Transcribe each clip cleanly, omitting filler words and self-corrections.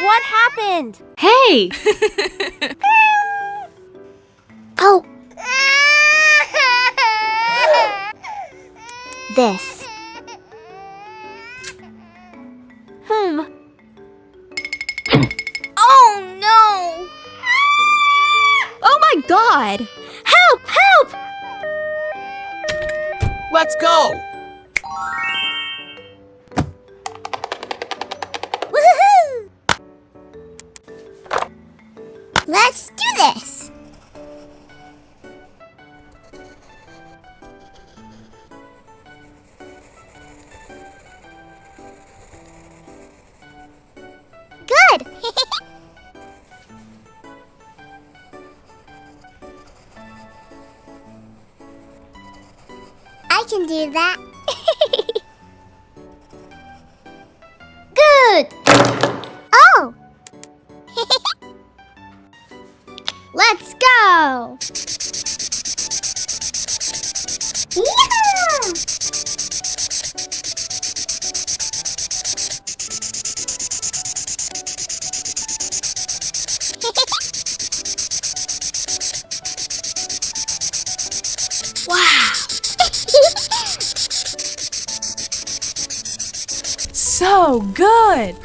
What happened? Hey! Oh. This. Oh no! Oh my God! Help! Help! Let's go! Woohoo! Let's do this! Good! I can do that. Good! Oh! Let's go! Yeah! Wow! So good!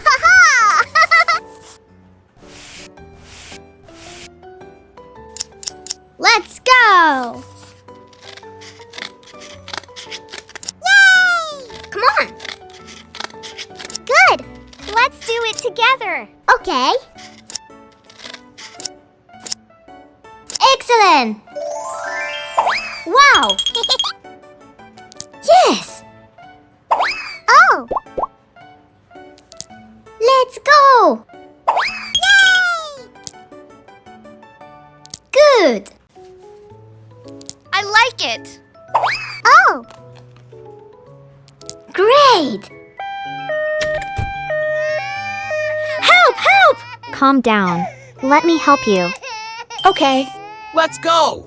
Let's go! Yay! Come on! Good! Let's do it together! Okay. Excellent! Wow! Yes! Oh! Let's go! Yay! Good! I like it. Oh! Great! Help! Help! Calm down. Let me help you. Okay. Let's go!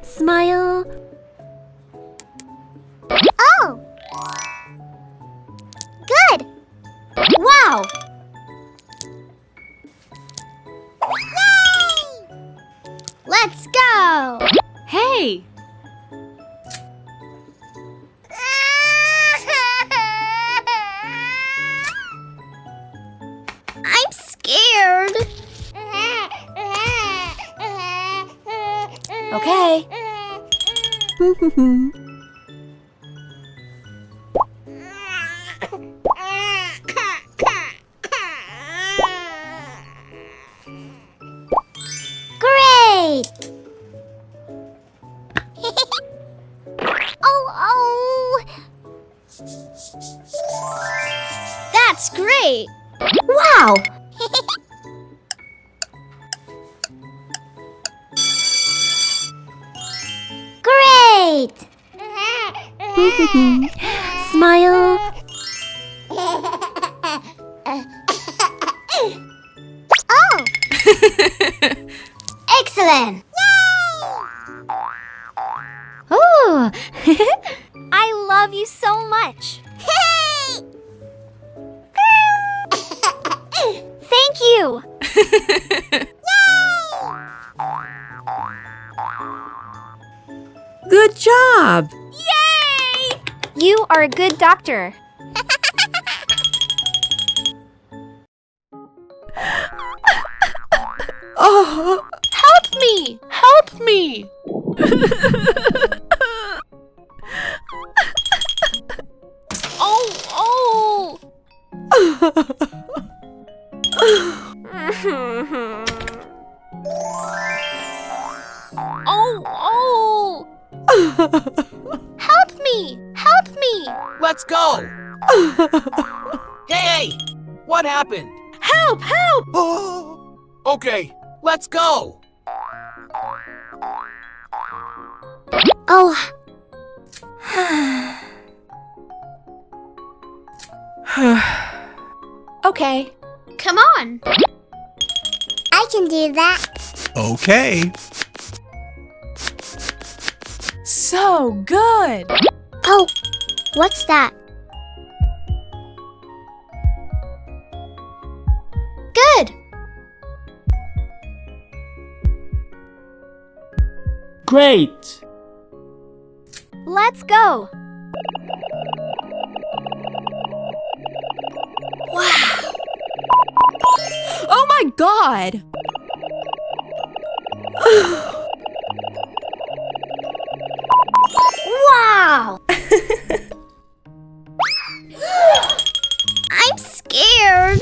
Smile. Oh! Good! Wow! Yay! Let's go! Hey! I'm scared. Okay. Great! Oh! That's great! Wow! Great! Smile. Oh! Excellent! Oh! I love you so much! Thank you! Good job! Yay! You are a good doctor. Oh! Help me! Help me! Oh! Oh! Help me! Help me! Let's go! Hey! What happened? Help! Help! Oh! Okay, let's go! Oh. Okay. Come on! I can do that. Okay. So good! Oh. What's that? Good! Great! Let's go! Oh my god! Wow! I'm scared!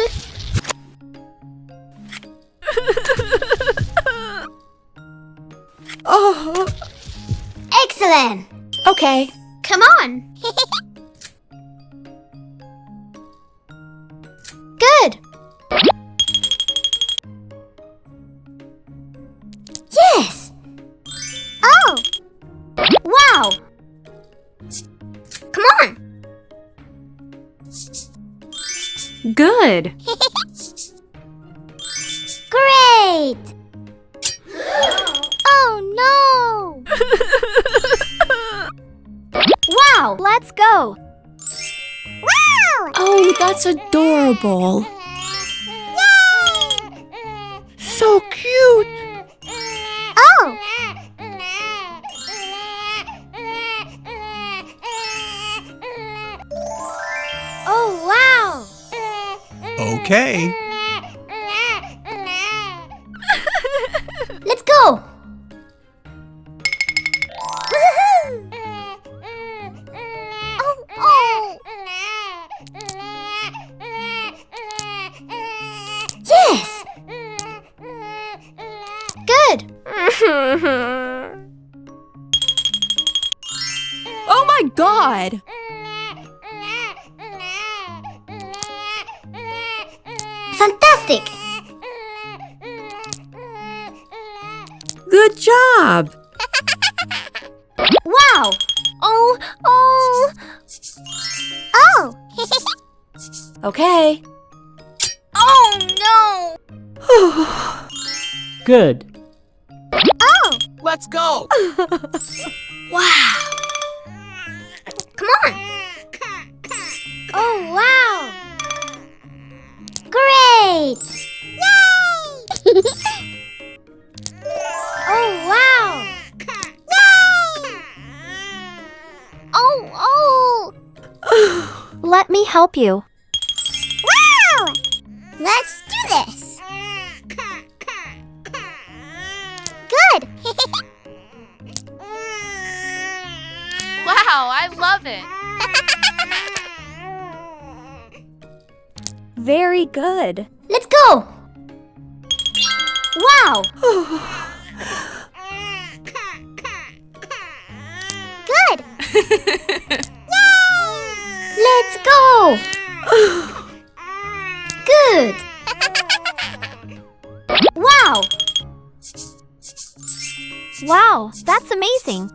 Oh, Excellent! okay. Come on. Good! Yes! Oh! Wow! Come on! Good. Great! Oh no! Wow! Let's go! Wow! Oh, that's adorable. So cute. Oh! Oh wow! Okay. Let's go! Oh, oh. Yes! Good! Oh my god. Fantastic! Good job. Wow! Oh, oh. Oh! Okay. Oh, no. Good. Oh! Let's go! Wow. Come on! Oh wow! Great! Yay! Oh wow! Oh, oh. Let me help you. Wow! Let's do this. Good. Wow, I love it. Very good. Let's go. Wow! Good. Let's go. Good. Wow! Wow, that's amazing.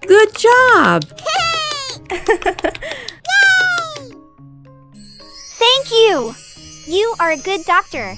Good job. Thank you. You are a good doctor.